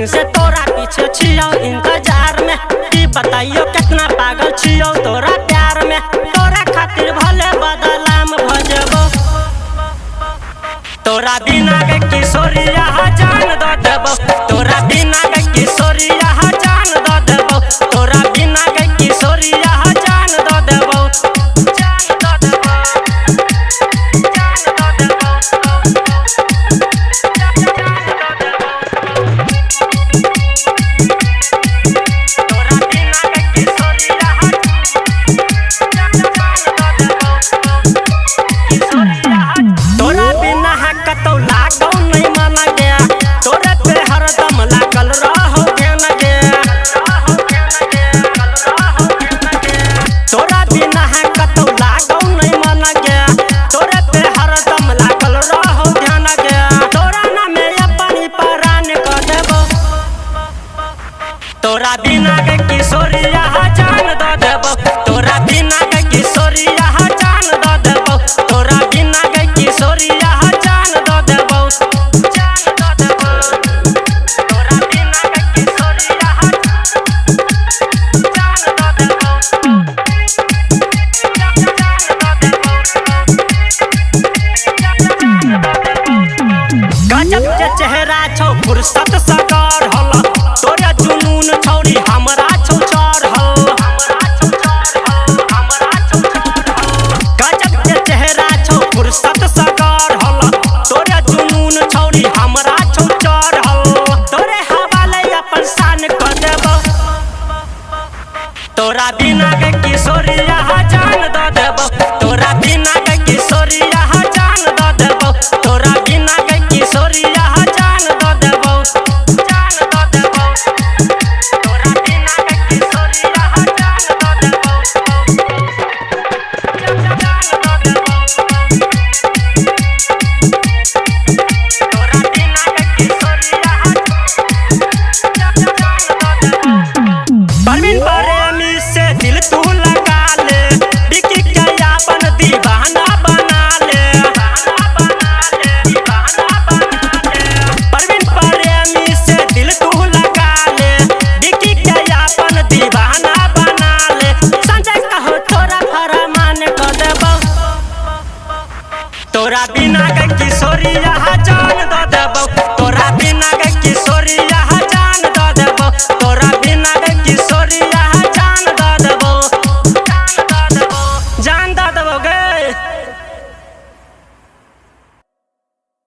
दिन से तोरा पीछे छियो इंतजार में। ई बताइयो कितना पागल छियो तोरा प्यार में। तोरा खातिर भले बदलाम भजबो, तोरा बिना के किशोरिया जान दो देबो। तोरा बिना के किशोरिया जान दो देबो। तोरा बिना के किशोरिया जान दो देबो। जान दो देबो, जान दो देबो, जान दो देबो। तोरा बिना के किशोरिया जान दो देबो। किशोरिया तोरा बिना कतौ लागौ नहीं माना गया। तोरे पे हरदम लागल रहो ध्यान गया। तोरा बिना कतौ लागौ नहीं माना गया। तोरे पे हरदम लागल रहो ध्यान गया। तोरा नामे अपनी परान कर देबो। तोरा बिना के किशोरिया जान दो देबो। तोरा बिना के किशोरिया जान दो देबो। तोरा बिना के किशोरिया जान दो देबो। जान दो देबो, तोरा बिना के किशोरिया जान दो देबो। जान दो देबो, गजब के चेहरा छौ फुर्सत सकर होला। तोरा जुनून छौरी हमर